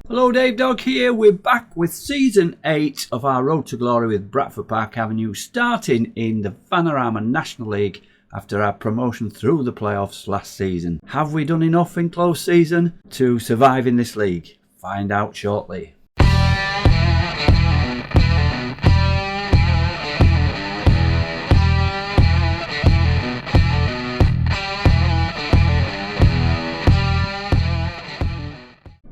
Hello, Dave Dog here. We're back with Season 8 of our Road to Glory with Bradford Park Avenue, starting in the Vanarama National League after our promotion through the playoffs last season. Have we done enough in close season to survive in this league? Find out shortly.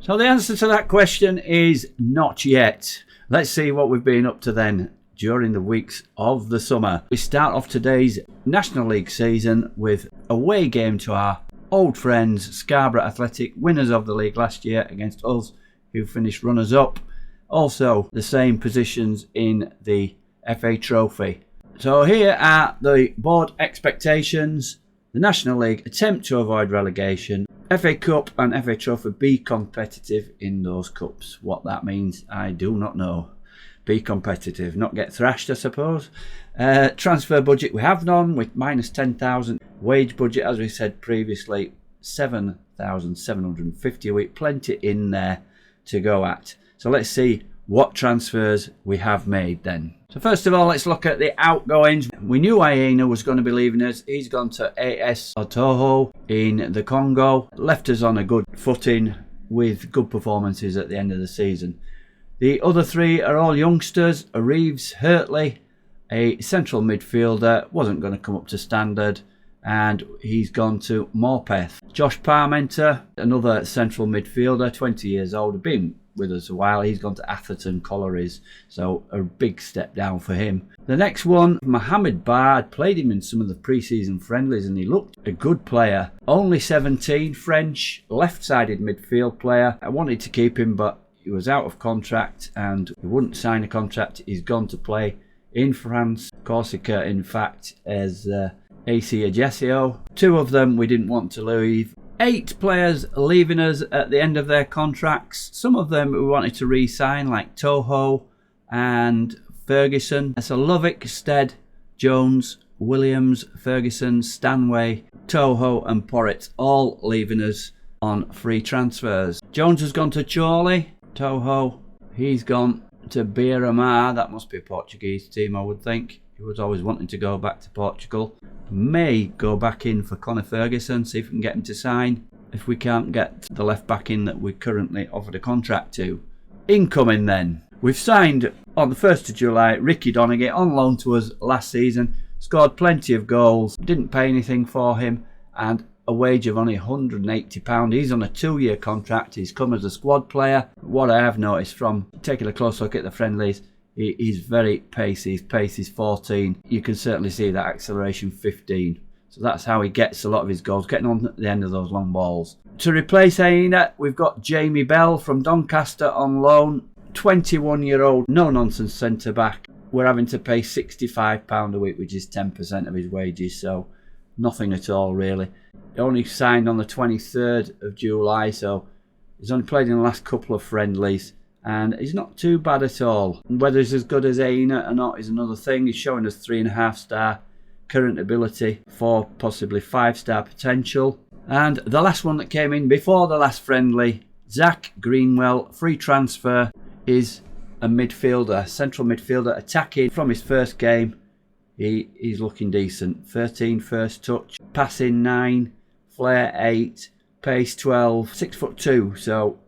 So the answer to that question is not yet. Let's see what we've been up to then during the weeks of the summer. We start off today's National League season with a away game to our old friends Scarboro Athletic, winners of the league last year, against us who finished runners up. Also the same positions in the FA Trophy. So here are the board expectations. The National League attempt to avoid relegation. FA Cup and FA Trophy be competitive in those cups. What that means, I do not know. Be competitive, not get thrashed, I suppose. Transfer budget, we have none, with minus 10,000. Wage budget, as we said previously, 7,750 a week. Plenty in there to go at. So let's see what transfers we have made then. So first of all, let's look at the outgoings. We knew Hyena was going to be leaving us. He's gone to AS Otoho in the Congo. Left us on a good footing with good performances at the end of the season. The other three are all youngsters. A Reeves Hurtley, a central midfielder, wasn't going to come up to standard, and he's gone to Morpeth. Josh Parmenter, another central midfielder, 20 years old, been with us a while. He's gone to Atherton Collieries, so a big step down for him. The next one, Mohamed Bar, I'd played him in some of the pre-season friendlies and he looked a good player. Only 17, French, left-sided midfield player. I wanted to keep him, but he was out of contract and he wouldn't sign a contract. He's gone to play in France, Corsica in fact, as AC Ajaccio. Two of them we didn't want to leave. 8 players leaving us at the end of their contracts. Some of them we wanted to re-sign, like Toho and Ferguson. So Lovick, Stead, Jones, Williams, Ferguson, Stanway, Toho and Porritt, all leaving us on free transfers. Jones has gone to Chorley. Toho, he's gone to Beira-Mar. That must be a Portuguese team, I would think. He was always wanting to go back to Portugal. May go back in for Conor Ferguson, see if we can get him to sign, if we can't get the left back in that we're currently offered a contract to. Incoming then. We've signed on the 1st of July Ricky Donaghy, on loan to us last season. Scored plenty of goals, didn't pay anything for him, and a wage of only £180. He's on a 2-year contract. He's come as a squad player. What I have noticed from taking a close look at the friendlies, he's very pacey. His pace is 14. You can certainly see that acceleration 15. So that's how he gets a lot of his goals, getting on at the end of those long balls. To replace Hyena, we've got Jamie Bell from Doncaster on loan. 21-year-old, no-nonsense centre-back. We're having to pay £65 a week, which is 10% of his wages, so nothing at all, really. He only signed on the 23rd of July, so he's only played in the last couple of friendlies. And he's not too bad at all. Whether he's as good as Aina or not is another thing. He's showing us 3.5 star current ability, 4 possibly 5-star potential. And the last one that came in before the last friendly, Zach Greenwell, free transfer, is a midfielder, central midfielder, attacking from his first game. He's looking decent. 13 first touch, passing 9, flair 8, pace 12, 6'2", so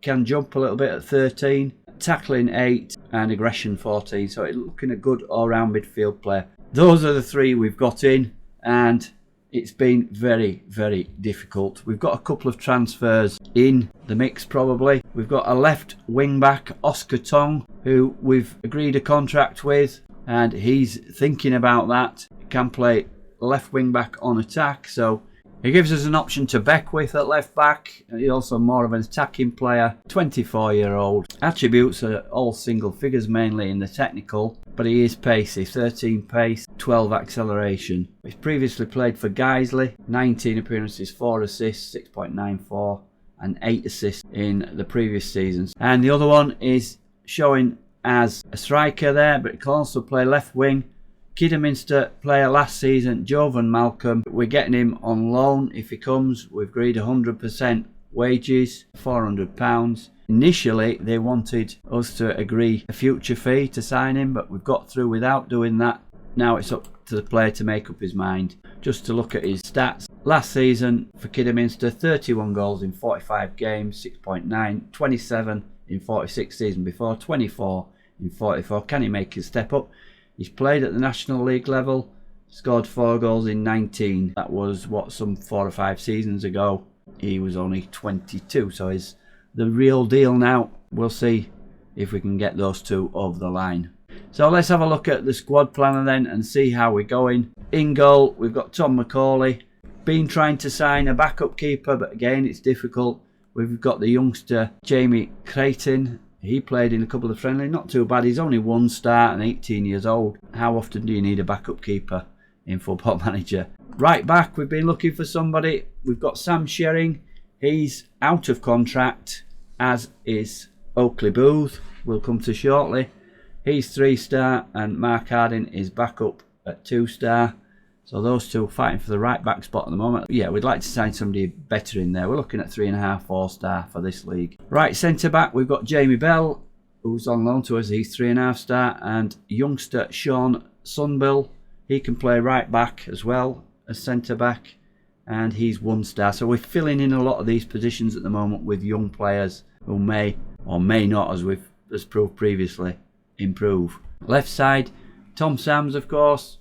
can jump a little bit at 13, tackling 8 and aggression 14, so it's looking a good all-round midfield player. Those are the 3 we've got in, and it's been very, very difficult. We've got a couple of transfers in the mix probably. We've got a left wing back, Oscar Tong, who we've agreed a contract with, and he's thinking about that. He can play left wing back on attack, so he gives us an option to Beckwith at left back. He's also more of an attacking player. 24-year-old. Attributes are all single figures mainly in the technical, but he is pacey. 13 pace, 12 acceleration. He's previously played for Guiseley. 19 appearances, 4 assists, 6.94 and 8 assists in the previous seasons. And the other one is showing as a striker there, but he can also play left wing. Kidderminster player last season, Jovan Malcolm. We're getting him on loan if he comes. We've agreed 100% wages, £400. Initially, they wanted us to agree a future fee to sign him, but we've got through without doing that. Now it's up to the player to make up his mind. Just to look at his stats. Last season for Kidderminster, 31 goals in 45 games, 6.9, 27 in 46 season before, 24 in 44. Can he make his step up? He's played at the National League level, scored 4 goals in 19. That was, some 4 or 5 seasons ago. He was only 22, so he's the real deal now. We'll see if we can get those two over the line. So let's have a look at the squad planner then and see how we're going. In goal, we've got Tom McCauley. Been trying to sign a backup keeper, but again, it's difficult. We've got the youngster Jamie Creighton. He played in a couple of friendly, not too bad. He's only 1 start and 18 years old. How often do you need a backup keeper in Football Manager? Right back, we've been looking for somebody. We've got Sam Shering. He's out of contract, as is Oakley Booth. We'll come to shortly. He's 3-star, and Mark Harding is back up at 2-star. So those two fighting for the right back spot at the moment. Yeah, we'd like to sign somebody better in there. We're looking at 3.5, 4-star for this league. Right centre back, we've got Jamie Bell, who's on loan to us. He's 3.5-star, and youngster Sean Sunbill. He can play right back as well as centre back, and he's 1-star. So we're filling in a lot of these positions at the moment with young players who may or may not, as proved previously, improve. Left side, Tom Sams, of course.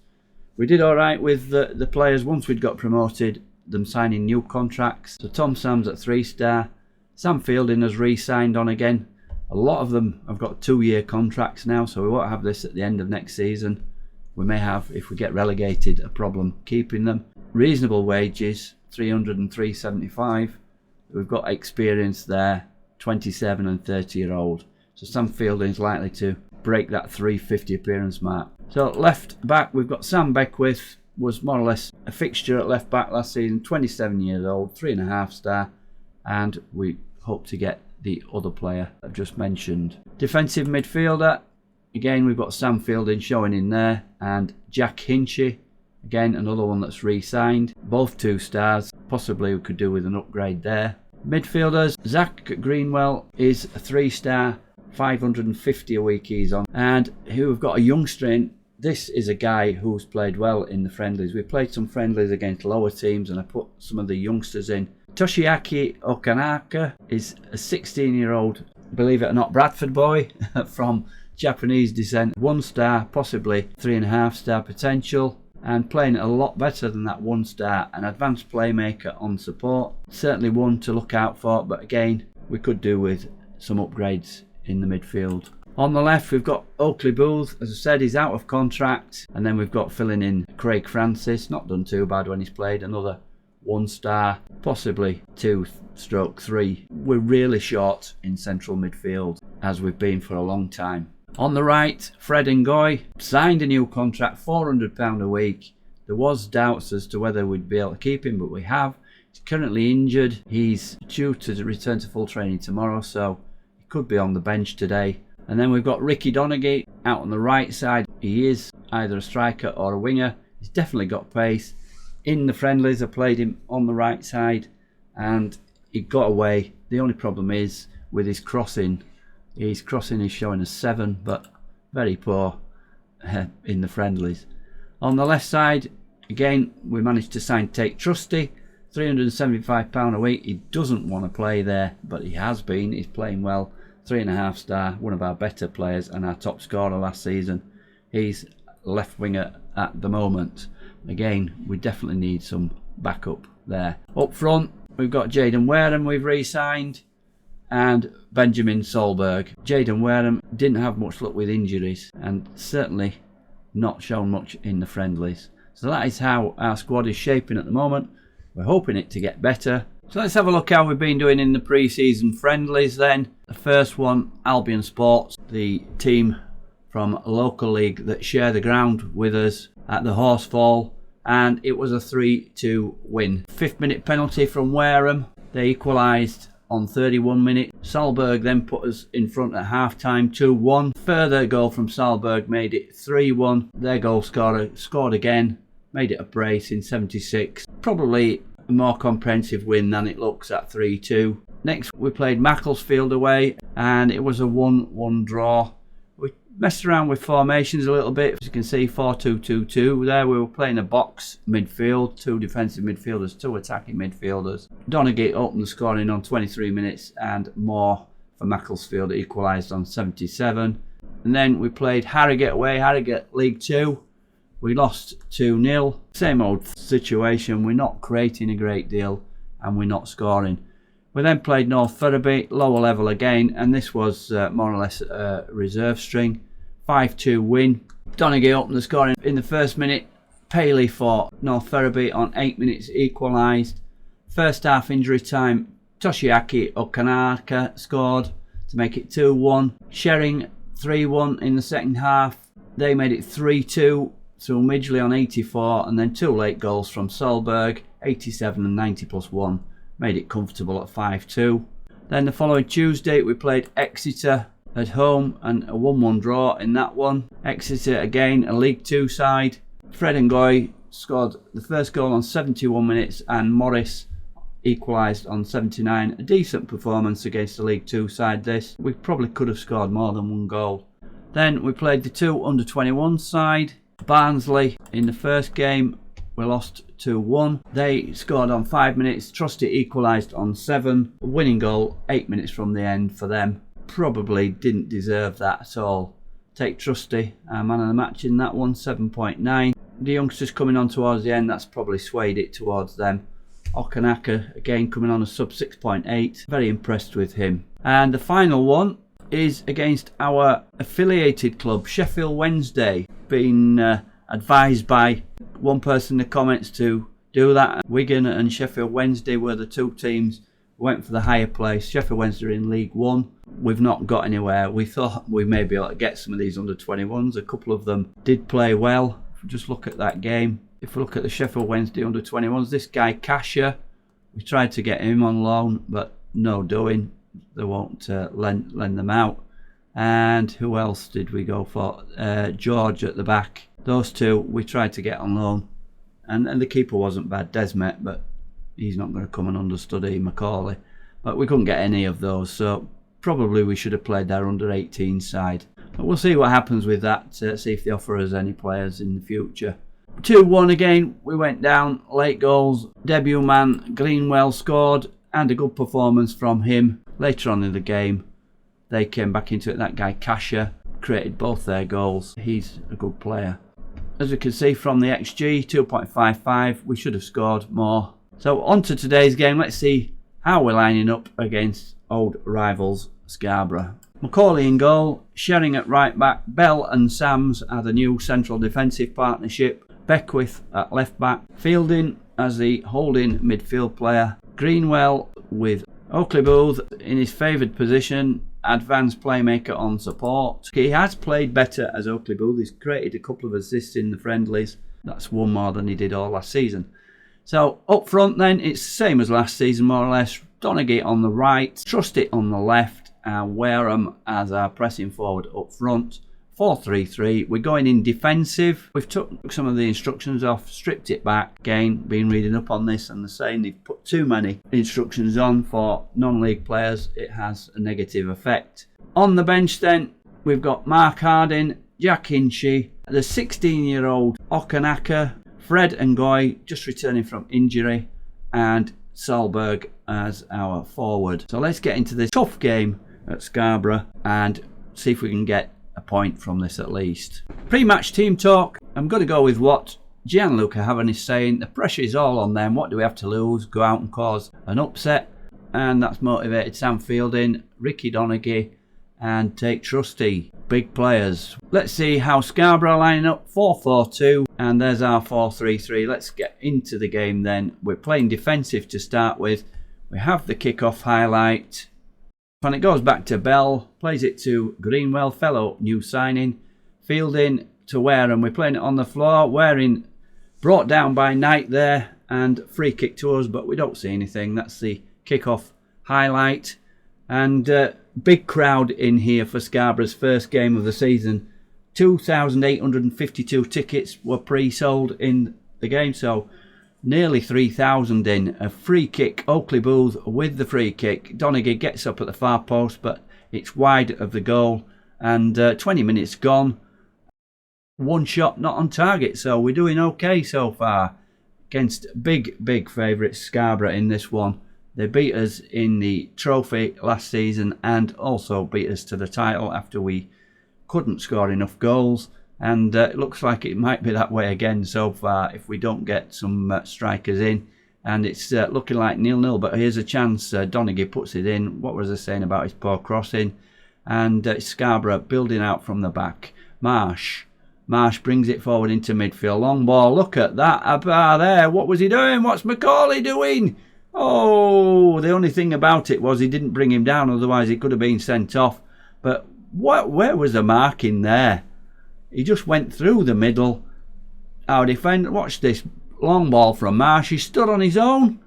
We did all right with the players once we'd got promoted, them signing new contracts. So Tom Sams at 3-star. Sam Fielding has re-signed on again. A lot of them have got 2-year contracts now, so we won't have this at the end of next season. We may have, if we get relegated, a problem keeping them. Reasonable wages, 300 and 375. We've got experience there, 27 and 30-year-old. So Sam Fielding is likely to break that 350 appearance mark. So left back, we've got Sam Beckwith, was more or less a fixture at left back last season, 27 years old, 3.5-star, and we hope to get the other player I've just mentioned. Defensive midfielder, again we've got Sam Fielding showing in there, and Jack Hinchy, again another one that's re-signed, both 2-stars, possibly we could do with an upgrade there. Midfielders, Zach Greenwell is a 3-star, 550 a week he's on, and who we've got a youngster in. This is a guy who's played well in the friendlies. We played some friendlies against lower teams and I put some of the youngsters in. Toshiaki Okanaka is a 16-year-old, believe it or not, Bradford boy from Japanese descent. 1-star, possibly 3.5-star potential, and playing a lot better than that 1-star. An advanced playmaker on support. Certainly one to look out for, but again, we could do with some upgrades in the midfield. On the left, we've got Oakley Booth. As I said, he's out of contract. And then we've got filling in Craig Francis. Not done too bad when he's played. Another 1-star, possibly 2/3. We're really short in central midfield, as we've been for a long time. On the right, Fred Ngoy signed a new contract, £400 a week. There was doubts as to whether we'd be able to keep him, but we have. He's currently injured. He's due to return to full training tomorrow, so he could be on the bench today. And then we've got Ricky Donaghy out on the right side. He is either a striker or a winger. He's definitely got pace. In the friendlies, I played him on the right side and he got away. The only problem is with his crossing. His crossing is showing a 7, but very poor in the friendlies. On the left side, again, we managed to sign Tate Trusty. £375 a week. He doesn't want to play there, but he has been. He's playing well. 3.5-star, one of our better players and our top scorer last season. He's left winger at the moment. Again, we definitely need some backup there. Up front, we've got Jaden Wareham we've re-signed, and Benjamin Solberg. Jaden Wareham didn't have much luck with injuries and certainly not shown much in the friendlies. So that is how our squad is shaping at the moment. We're hoping it to get better. So let's have a look how we've been doing in the pre-season friendlies then. The first one, Albion Sports, the team from a local league that share the ground with us at the Horsefall, and it was a 3-2 win. 5th minute penalty from Wareham. They equalised on 31 minutes. Salberg then put us in front at half-time, 2-1. Further goal from Salberg made it 3-1. Their goal scorer scored again, made it a brace in 76. Probably a more comprehensive win than it looks at 3-2. Next we played Macclesfield away, and it was a 1-1 draw. We messed around with formations a little bit. As you can see, 4-2-2-2 there. We were playing a box midfield, 2 defensive midfielders, 2 attacking midfielders. Donaghy opened the scoring on 23 minutes, and Moore for Macclesfield equalised on 77. And then we played Harrogate away, Harrogate League 2. We lost 2-0. Same old situation. We're not creating a great deal and we're not scoring. We then played North Ferriby, lower level again, and this was more or less a reserve string. 5-2 win. Donaghy opened the scoring in the first minute. Paley for North Ferriby on 8 minutes equalised. First half injury time, Toshiaki Okanaka scored to make it 2-1. Shering 3-1 in the second half. They made it 3-2 through Midgley on 84, and then 2 late goals from Solberg, 87 and 90 plus 1. Made it comfortable at 5-2. Then the following Tuesday we played Exeter at home, and a 1-1 draw in that one. Exeter again, a League 2 side. Fred Ngoy scored the first goal on 71 minutes, and Morris equalised on 79. A decent performance against the League 2 side this. We probably could have scored more than 1 goal. Then we played the 2 under-21 side. Barnsley in the first game we lost 2-1. They scored on 5 minutes. Trusty equalised on 7. A winning goal 8 minutes from the end for them. Probably didn't deserve that at all. Take Trusty, man of the match in that one, 7.9. The youngsters coming on towards the end, that's probably swayed it towards them. Okanaka again coming on a sub, 6.8. Very impressed with him. And the final one is against our affiliated club, Sheffield Wednesday. Been advised by one person in the comments to do that. Wigan and Sheffield Wednesday were the 2 teams who went for the higher place. Sheffield Wednesday are in League 1. We've not got anywhere. We thought we may be able to get some of these under-21s. A couple of them did play well. If we just look at that game. If we look at the Sheffield Wednesday under-21s, this guy Kasha, we tried to get him on loan, but no doing. They won't lend them out. And who else did we go for? George at the back. Those 2 we tried to get on loan, and the keeper wasn't bad, Desmet, but he's not going to come and understudy Macaulay. But we couldn't get any of those, so probably we should have played their under-18 side. But we'll see what happens with that, see if they offer us any players in the future. 2-1 again, we went down, late goals. Debut man Greenwell scored, and a good performance from him. Later on in the game, they came back into it. That guy Kasha created both their goals. He's a good player. As we can see from the XG, 2.55, we should have scored more. So on to today's game. Let's see how we're lining up against old rivals Scarborough. Macaulay in goal, Shering at right back, Bell and Sams are the new central defensive partnership, Beckwith at left back, Fielding as the holding midfield player, Greenwell with Oakley Booth in his favoured position, advanced playmaker on support. He has played better as Oakley Booth. He's created a couple of assists in the friendlies. That's 1 more than he did all last season. So up front then, it's the same as last season more or less. Donaghy on the right, Trusty on the left, and Wareham as our pressing forward up front. 4-3-3. We're going in defensive. We've took some of the instructions off, stripped it back. Again, been reading up on this, and they're saying they've put too many instructions on for non-league players. It has a negative effect. On the bench then, we've got Mark Harding, Jack Hinchy, the 16-year-old Okanaka, Fred Ngoy just returning from injury, and Solberg as our forward. So let's get into this tough game at Scarborough and see if we can get a point from this at least. Pre-match team talk. I'm going to go with what Gianluca Haven is saying. The pressure is all on them. What do we have to lose? Go out and cause an upset. And that's motivated Sam Fielding, Ricky Donaghy, and Take Trusty. Big players. Let's see how Scarborough are lining up. 4-4-2. And there's our 4-3-3. Let's get into the game then. We're playing defensive to start with. We have the kickoff highlight. And it goes back to Bell, plays it to Greenwell, fellow new signing. Fielding to Wareham. We're playing it on the floor. Wareham brought down by Knight there, and free kick to us, but we don't see anything. That's the kickoff highlight. And big crowd in here for Scarborough's first game of the season. 2,852 tickets were pre-sold in the game, so nearly 3,000 in. A free kick, Oakley Booth with the free kick. Donaghy gets up at the far post, but it's wide of the goal. And 20 minutes gone. One shot not on target, so we're doing okay so far against big favourites Scarborough in this one. They beat us in the trophy last season and also beat us to the title after we couldn't score enough goals. And it looks like it might be that way again so far if we don't get some strikers in. And it's looking like 0-0, but here's a chance. Donaghy puts it in. What was I saying about his poor crossing? And Scarborough building out from the back. Marsh brings it forward into midfield. Long ball. Look at that. Abba there. What was he doing? What's Macaulay doing? Oh, the only thing about it was he didn't bring him down. Otherwise, he could have been sent off. But where was the marking there? He just went through the middle. Our defender, watch this. Long ball from Marsh. He stood on his own.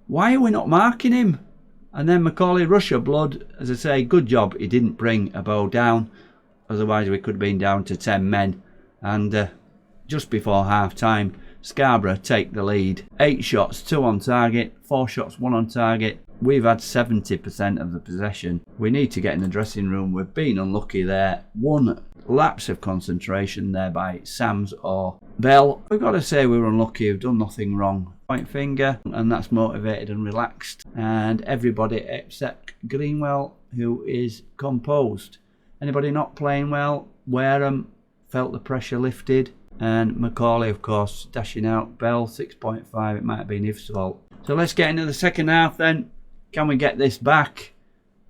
Why are we not marking him? And then Macaulay, rush of blood. As I say, good job he didn't bring a bow down. Otherwise, we could have been down to 10 men. And just before half time, Scarborough take the lead. 8 shots, 2 on target. 4 shots, 1 on target. We've had 70% of the possession. We need to get in the dressing room. We've been unlucky there. 1 lapse of concentration there by Sams or Bell. We've got to say we were unlucky. We've done nothing wrong. Point finger, and that's motivated and relaxed. And everybody except Greenwell, who is composed. Anybody not playing well? Wareham felt the pressure lifted. And Macaulay, of course, dashing out. Bell, 6.5. It might have been his fault. So let's get into the second half then. Can we get this back?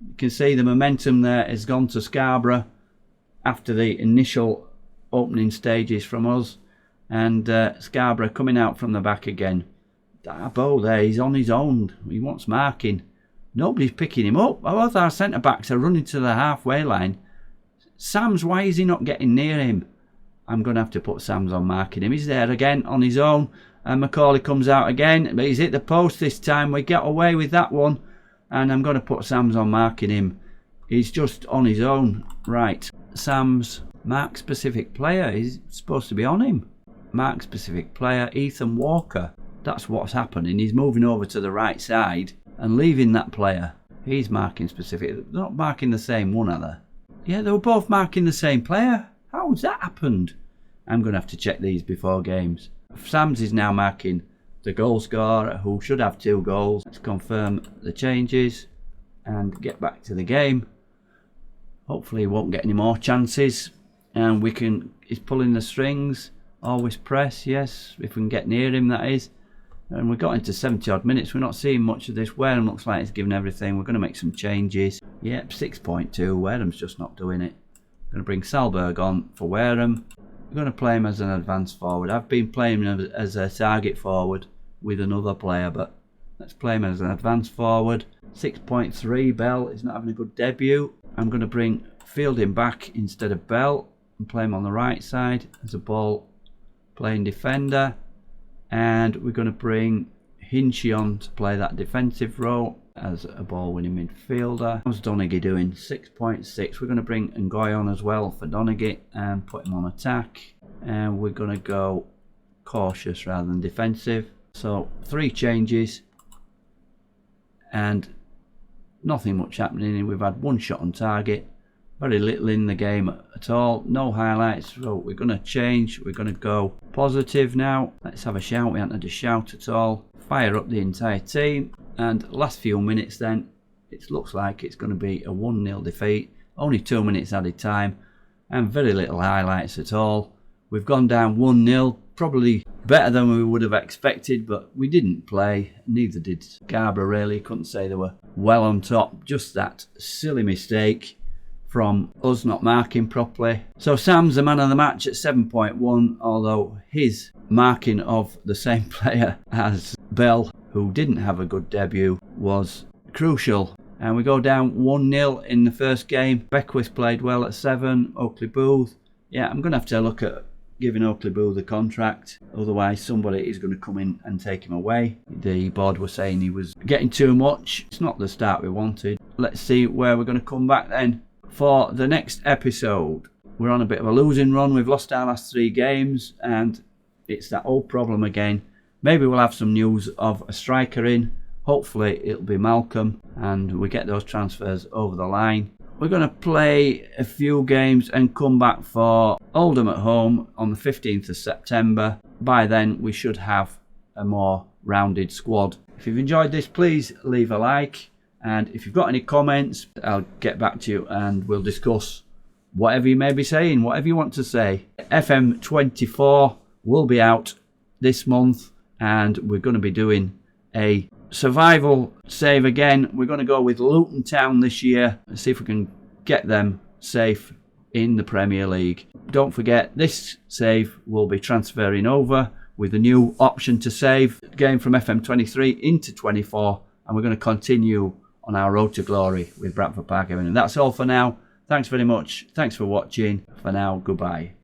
You can see the momentum there has gone to Scarborough after the initial opening stages from us. And Scarborough coming out from the back again. Darbo there, he's on his own. He wants marking. Nobody's picking him up. Both our centre-backs are running to the halfway line. Sams, why is he not getting near him? I'm going to have to put Sams on marking him. He's there again on his own. And Macaulay comes out again. But he's hit the post this time. We get away with that one. And I'm going to put Sams on marking him. He's just on his own. Right. Sams, mark specific player. He's supposed to be on him. Mark specific player. Ethan Walker. That's what's happening. He's moving over to the right side and leaving that player. He's marking specific. They're not marking the same one, are they? Yeah, they were both marking the same player. How's that happened? I'm going to have to check these before games. Sams is now marking the goal scorer, who should have 2 goals. Let's confirm the changes and get back to the game. Hopefully he won't get any more chances. And he's pulling the strings. Always press, yes. If we can get near him, that is. And we got into 70 odd minutes. We're not seeing much of this. Wareham looks like he's given everything. We're going to make some changes. Yep, 6.2. Wareham's just not doing it. Going to bring Salberg on for Wareham. We're going to play him as an advanced forward. I've been playing him as a target forward with another player, but let's play him as an advanced forward. 6.3. Bell is not having a good debut. I'm going to bring Fielding back instead of Bell and play him on the right side as a ball playing defender. And we're going to bring Hinchy on to play that defensive role as a ball-winning midfielder. How's Donaghy doing? 6.6. We're going to bring Ngoy on as well for Donaghy and put him on attack. And we're going to go cautious rather than defensive. So 3 changes and nothing much happening. We've had 1 shot on target. Very little in the game at all. No highlights. So we're going to change. We're going to go positive now. Let's have a shout. We haven't had a shout at all. Fire up the entire team. And last few minutes then, it looks like it's going to be a 1-0 defeat. Only 2 minutes added time. And very little highlights at all. We've gone down 1-0. Probably better than we would have expected. But we didn't play. Neither did Scarborough really. Couldn't say they were well on top. Just that silly mistake from us not marking properly. So Sam's the man of the match at 7.1, although his marking of the same player as Bell, who didn't have a good debut, was crucial. And we go down 1-0 in the first game. Beckwith played well at 7. Oakley Booth. Yeah, I'm going to have to look at giving Oakley Booth a contract. Otherwise, somebody is going to come in and take him away. The board were saying he was getting too much. It's not the start we wanted. Let's see where we're going to come back then. For the next episode, we're on a bit of a losing run. We've lost our last 3 games and it's that old problem again. Maybe we'll have some news of a striker in. Hopefully it'll be Malcolm and we get those transfers over the line. We're going to play a few games and come back for Oldham at home on the 15th of September. By then we should have a more rounded squad. If you've enjoyed this, please leave a like, and if you've got any comments, I'll get back to you and we'll discuss whatever you may be saying, whatever you want to say. FM24 will be out this month and we're going to be doing a survival save again. We're going to go with Luton Town this year and see if we can get them safe in the Premier League. Don't forget, this save will be transferring over with a new option to save game from FM23 into 24, and we're going to continue on our road to glory with Bradford Park. And that's all for now. Thanks very much. Thanks for watching. For now, goodbye.